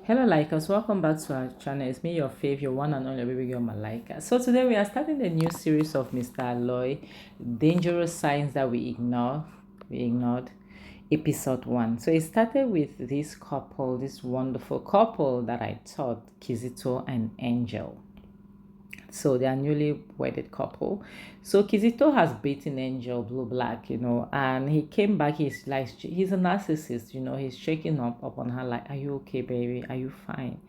Hello, Likers. Welcome back to our channel. It's me, your favorite one and only baby girl, Malika. So today we are starting the new series of Mr. Aloy, Dangerous Signs That We Ignore. We ignored episode 1. So it started with this couple, this wonderful couple that I taught, Kizito and Angel. So they are newly wedded couple. So Kizito has beaten Angel blue black, and he came back. He's a narcissist, he's shaking up on her like, "Are you okay, baby? Are you fine?"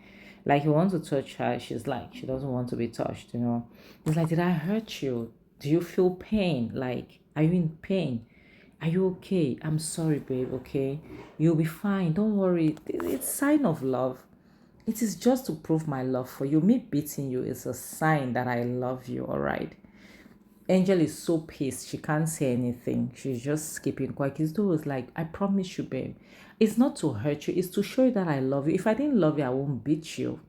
Like he wants to touch her. She's like, she doesn't want to be touched. He's like, "Did I hurt you? Do you feel pain? Like, are you in pain? Are you okay? I'm sorry, babe, okay? You'll be fine. Don't worry. It's sign of love. It is just to prove my love for you. Me beating you is a sign that I love you, all right?" Angel is so pissed. She can't say anything. She's just keeping quiet. Kizito was like, "I promise you, babe. It's not to hurt you. It's to show you that I love you. If I didn't love you, I won't beat you.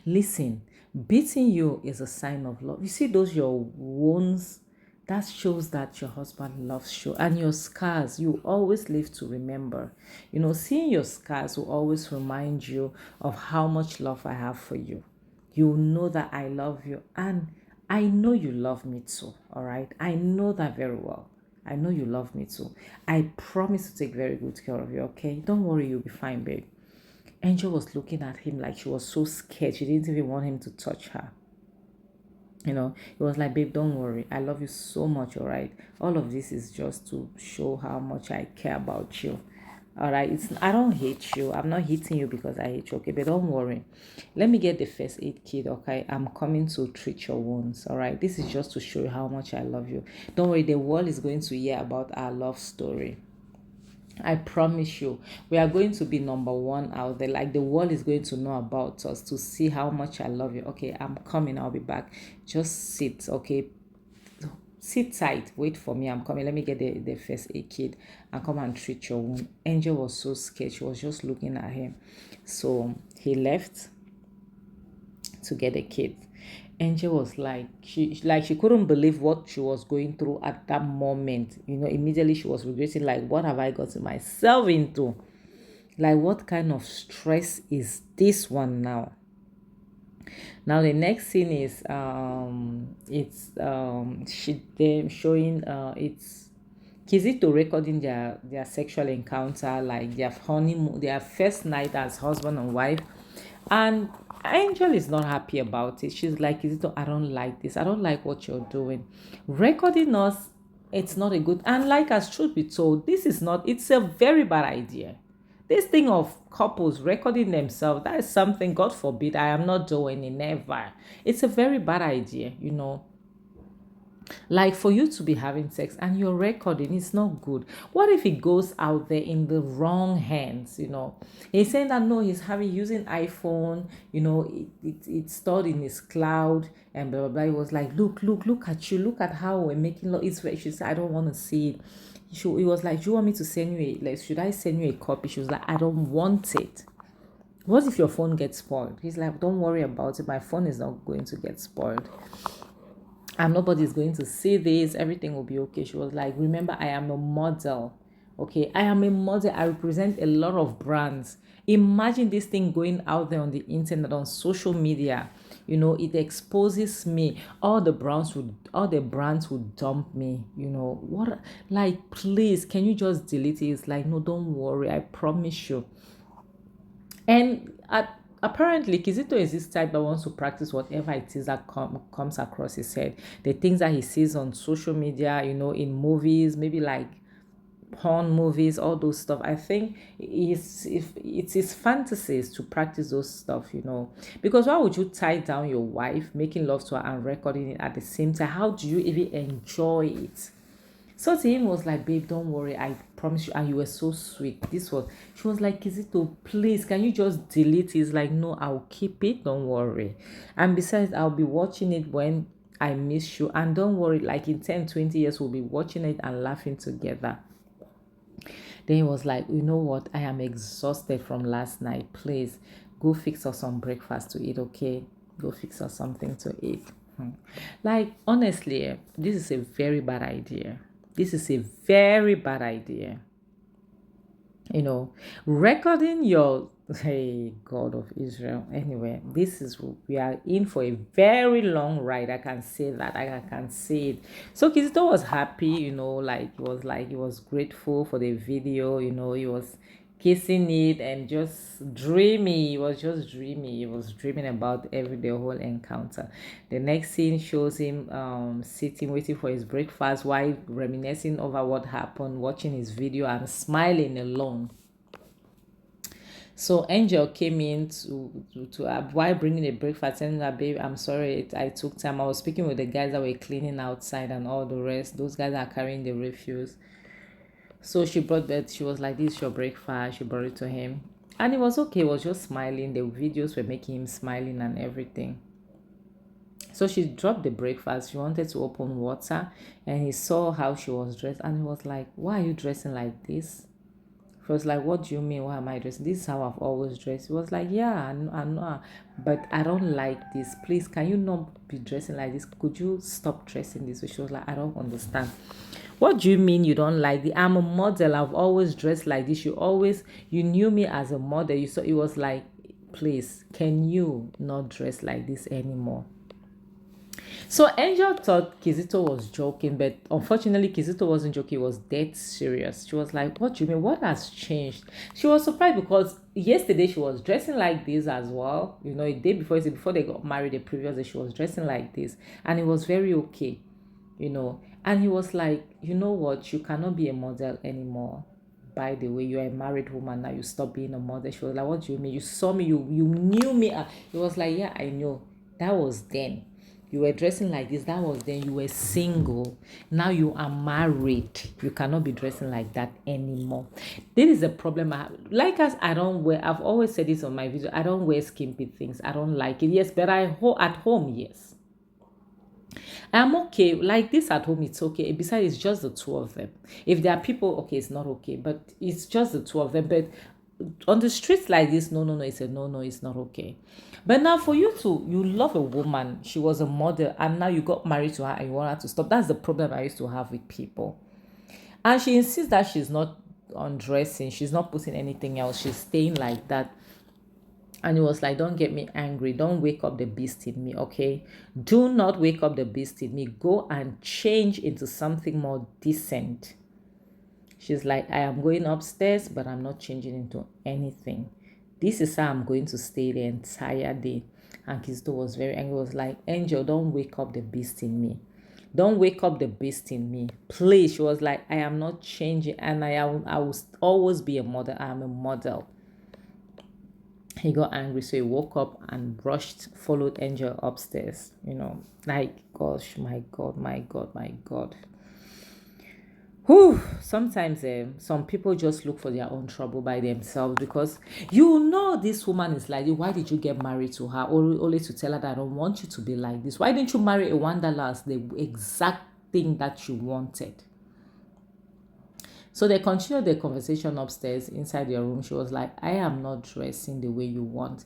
Listen, beating you is a sign of love. You see those your wounds, that shows that your husband loves you. And your scars, you always live to remember. Seeing your scars will always remind you of how much love I have for you. You know that I love you, and I know you love me too. All right, I know that very well. I know you love me too. I promise to take very good care of you. Okay, don't worry, you'll be fine, babe." Angel was looking at him like she was so scared. She didn't even want him to touch her. It was like, "Babe, don't worry. I love you so much, all right? All of this is just to show how much I care about you. All right, I don't hate you. I'm not hitting you because I hate you, okay? But don't worry. Let me get the first aid kit, okay? I'm coming to treat your wounds, all right? This is just to show you how much I love you. Don't worry, the world is going to hear about our love story. I promise you, we are going to be number one out there. Like the world is going to know about us to see how much I love you. Okay, I'm coming. I'll be back. Just sit, okay? Sit tight. Wait for me. I'm coming. Let me get the first aid kit and come and treat your wound." Angel was so scared. She was just looking at him. So he left to get a kid. Angel was like she couldn't believe what she was going through at that moment. Immediately she was regretting, like, what have I gotten myself into? Like, what kind of stress is this one now? Now the next scene is it's she them showing it's Kizito recording their sexual encounter, like their honeymoon, their first night as husband and wife. And Angel is not happy about it. She's like, "Kizito, I don't like this. I don't like what you're doing. Recording us, it's not a good." And like, as truth be told, it's a very bad idea. This thing of couples recording themselves, that is something, God forbid, I am not doing it, never. It's a very bad idea. Like, for you to be having sex and you're recording, it's not good. What if it goes out there in the wrong hands? He's saying that no, he's having using iPhone, it's stored in his cloud and blah blah blah. He was like, look at you, look at how we're making love. She said, "I don't want to see it." He was like, "Do you want me to send you should I send you a copy?" She was like, "I don't want it." What if your phone gets spoiled? He's like, "Don't worry about it. My phone is not going to get spoiled. And nobody's going to see this. Everything will be okay." She was like, "Remember, I am a model. Okay, I am a model. I represent a lot of brands. Imagine this thing going out there on the internet, on social media. It exposes me. All the brands would dump me. What? Like, please, can you just delete it?" It's like, "No, don't worry. I promise you." And apparently, Kizito is this type that wants to practice whatever it is that comes across his head. The things that he sees on social media, in movies, maybe like porn movies, all those stuff. I think if it's his fantasies to practice those stuff. Because why would you tie down your wife, making love to her and recording it at the same time? How do you even enjoy it? So to him was like, "Babe, don't worry. I promise you." And you were so sweet. She was like, "Kizito, please, can you just delete it?" He's like, "No, I'll keep it. Don't worry. And besides, I'll be watching it when I miss you. And don't worry, like in 10, 20 years, we'll be watching it and laughing together." Then he was like, "You know what? I am exhausted from last night. Please, go fix us some breakfast to eat, okay? Go fix us something to eat." Like, honestly, this is a very bad idea. This is a very bad idea. Recording your Hey, God of Israel. Anyway, we are in for a very long ride. I can say that. I can say it. So Kizito was happy, he was grateful for the video, he was kissing it and just dreamy. He was just dreamy. He was dreaming about the whole encounter. The next scene shows him sitting, waiting for his breakfast while reminiscing over what happened, watching his video and smiling alone. So Angel came in while bringing the breakfast, telling her, "Babe, I'm sorry, I took time. I was speaking with the guys that were cleaning outside and all the rest. Those guys are carrying the refuse." So she brought that. She was like, "This is your breakfast." She brought it to him, and it was okay. He was just smiling. The videos were making him smiling and everything. So she dropped the breakfast. She wanted to open water, and he saw how she was dressed, and he was like, "Why are you dressing like this?" She was like, "What do you mean? Why am I dressing? This is how I've always dressed." He was like, "Yeah, I know, but I don't like this. Please, can you not be dressing like this? Could you stop dressing this way?" She was like, "I don't understand. What do you mean you don't like it? I'm a model. I've always dressed like this. You knew me as a model. You saw." It was like, "Please, can you not dress like this anymore?" So Angel thought Kizito was joking, but unfortunately Kizito wasn't joking, he was dead serious. She was like, "What do you mean? What has changed?" She was surprised because yesterday she was dressing like this as well. A day before they got married, the previous day she was dressing like this. And it was very okay. And he was like, "You know what? You cannot be a model anymore. By the way, you're a married woman now. You stop being a model." She was like, "What do you mean? You saw me, you knew me." He was like, "Yeah, I know. That was then. You were dressing like this. That was then. You were single. Now you are married. You cannot be dressing like that anymore." This is a problem I have. Like us, I don't wear. I've always said this on my video. I don't wear skimpy things. I don't like it. Yes, but at home, yes. I'm okay. Like this at home, it's okay. Besides, it's just the two of them. If there are people, okay, it's not okay. But it's just the two of them. But on the streets like this, no, no, no, it's a no, no, it's not okay. But now for you love a woman, she was a model, and now you got married to her and you want her to stop. That's the problem I used to have with people. And she insists that she's not undressing, she's not putting anything else, she's staying like that. And he was like, "Don't get me angry. Don't wake up the beast in me, okay? Do not wake up the beast in me. Go and change into something more decent." She's like, "I am going upstairs, but I'm not changing into anything. This is how I'm going to stay the entire day." And Kizito was very angry. He was like, "Angel, don't wake up the beast in me. Don't wake up the beast in me. Please." She was like, "I am not changing, and I will always be a model. I am a model." He got angry, so he woke up and rushed, followed Angel upstairs. Like, gosh, my God, my God, my God. Whew, sometimes some people just look for their own trouble by themselves because this woman is like, why did you get married to her? Only to tell her that I don't want you to be like this. Why didn't you marry a wanderlust, the exact thing that you wanted? So they continued the conversation upstairs inside their room. She was like, "I am not dressing the way you want,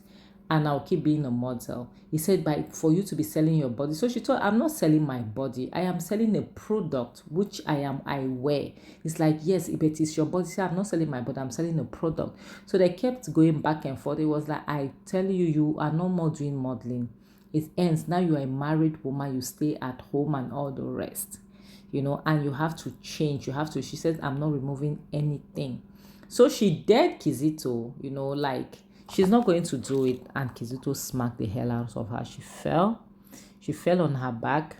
and I'll keep being a model." He said, "For you to be selling your body." So she told, "I'm not selling my body. I am selling a product, which I wear." It's like, "Yes, but it's your body." She said, "I'm not selling my body. I'm selling a product." So they kept going back and forth. It was like, "I tell you, you are no more doing modeling. It ends. Now you are a married woman. You stay at home and all the rest. And you have to change. You have to." She said, "I'm not removing anything." So she dared Kizito, like she's not going to do it. And Kizito smacked the hell out of her. She fell. She fell on her back.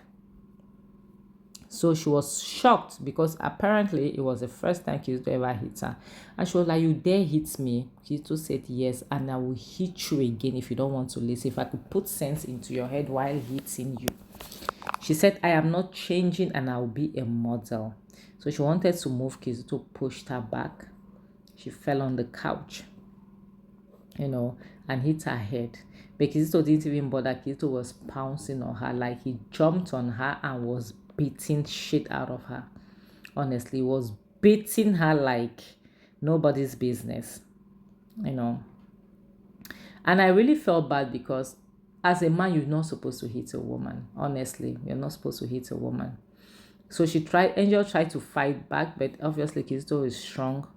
So she was shocked because apparently it was the first time Kizito ever hit her. And she was like, "You dare hit me?" Kizito said, "Yes, and I will hit you again if you don't want to listen. If I could put sense into your head while hitting you." She said, "I am not changing and I'll be a model." So she wanted to move. Kizito pushed her back. She fell on the couch, and hit her head. But Kizito didn't even bother. Kizito was pouncing on her. Like he jumped on her and was beating shit out of her. Honestly, was beating her like nobody's business, you know. And I really felt bad because as a man, you're not supposed to hit a woman. Honestly, you're not supposed to hit a woman. So Angel tried to fight back, but obviously Kizito is strong.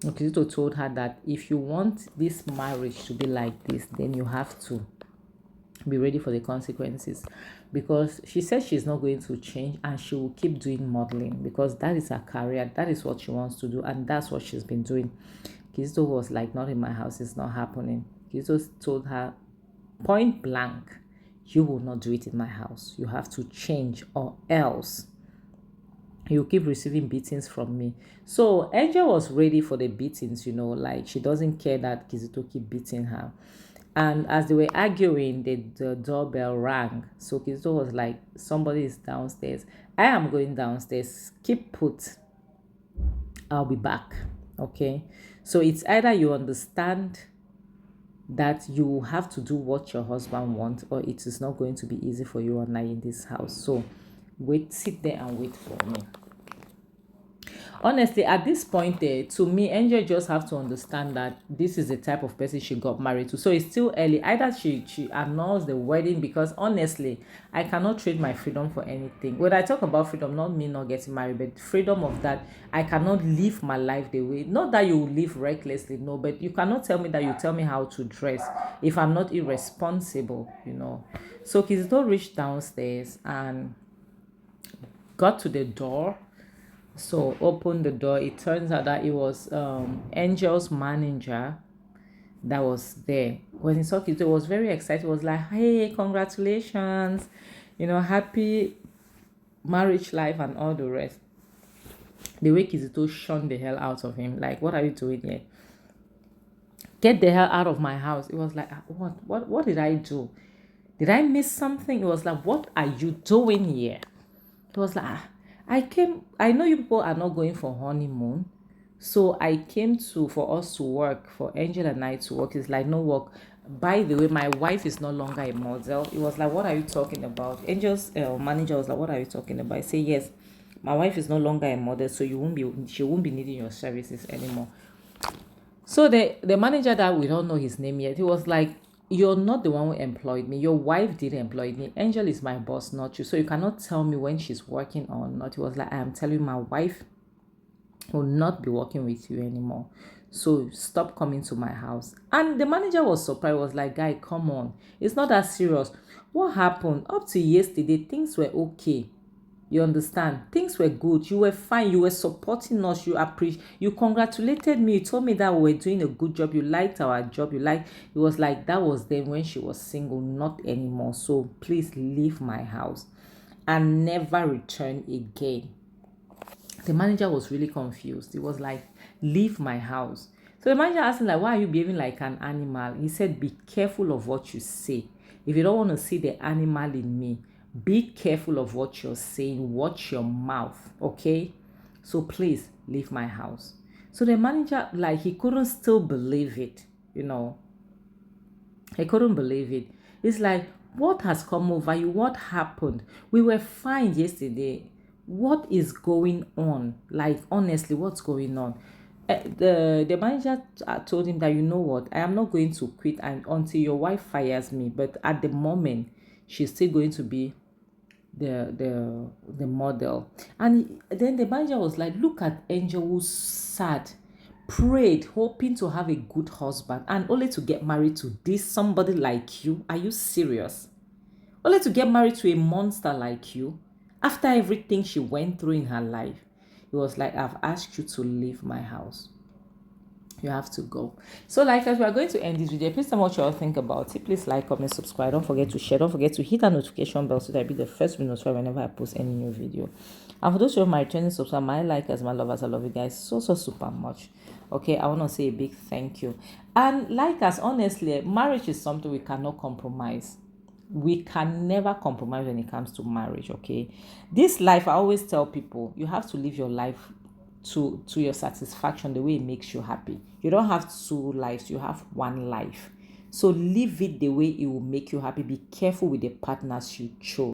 Kizito told her that if you want this marriage to be like this, then you have to be ready for the consequences, because she says she's not going to change and she will keep doing modeling because that is her career, that is what she wants to do, and that's what she's been doing. Kizito was like, not in my house, it's not happening. Kizito told her point blank, you will not do it in my house, you have to change or else you keep receiving beatings from me. So Angel was ready for the beatings, like she doesn't care that Kizito keep beating her. And as they were arguing, the doorbell rang. So Kizito was like, somebody is downstairs. I am going downstairs. Keep put. I'll be back. Okay. So it's either you understand that you have to do what your husband wants, or it is not going to be easy for you and I in this house. So sit there and wait for me. Honestly, at this point to me, Angel just have to understand that this is the type of person she got married to. So it's still early. Either she annuls the wedding, because honestly, I cannot trade my freedom for anything. When I talk about freedom, not me not getting married, but freedom of that I cannot live my life the way, not that you live recklessly, no, but you cannot tell me that you tell me how to dress if I'm not irresponsible. So Kizito reached downstairs and got to the door. So opened the door. It turns out that it was Angel's manager that was there. When he saw Kizito, he was very excited. He was like, hey, congratulations, happy marriage life and all the rest. The way Kizito shunned the hell out of him, like, what are you doing here? Get the hell out of my house. It was like, what did I do? Did I miss something? It was like, what are you doing here? It was like, I know you people are not going for honeymoon. So I came for us to work, for Angel and I to work. It's like, no work. By the way, my wife is no longer a model. It was like, what are you talking about? Angel's manager was like, what are you talking about? I say, yes, my wife is no longer a model, so she won't be needing your services anymore. So the manager, that we don't know his name yet, he was like, you're not the one who employed me. Your wife did employ me. Angel is my boss, not you. So you cannot tell me when she's working or not. He was like, I am telling you, my wife will not be working with you anymore. So stop coming to my house. And the manager was surprised, was like, guy, come on. It's not that serious. What happened? Up to yesterday, things were okay. You understand? Things were good. You were fine. You were supporting us. You congratulated me. You told me that we were doing a good job. You liked our job. It was like that was then when she was single, not anymore. So please leave my house and never return again. The manager was really confused. He was like, leave my house. So the manager asked him, like, why are you behaving like an animal? He said, be careful of what you say. If you don't want to see the animal in me, be careful of what you're saying. Watch your mouth, okay? So please leave my house. So the manager, like, he couldn't still believe it, He couldn't believe it. It's like, what has come over you? What happened? We were fine yesterday. What is going on? Like, honestly, what's going on? The manager told him that, you know what, I am not going to quit until your wife fires me. But at the moment, she's still going to be the model. And then the manager was like, look at Angel, who's sad, prayed, hoping to have a good husband, and only to get married to somebody like you. Are you serious? Only to get married to a monster like you after everything she went through in her life. It was like, I've asked you to leave my house. You have to go. So, like, as we are going to end this video, please tell me what you all think about it. Please like, comment, subscribe. Don't forget to share. Don't forget to hit that notification bell so that I'll be the first to be notified whenever I post any new video. And for those who are my returning subscribers, my likers, my lovers, I love you guys so super much. Okay, I want to say a big thank you. And like us, honestly, marriage is something we cannot compromise. We can never compromise when it comes to marriage. Okay, this life, I always tell people, you have to live your life to your satisfaction, the way it makes you happy. You don't have two lives, you have one life. So live it the way it will make you happy. Be careful with the partners you chose.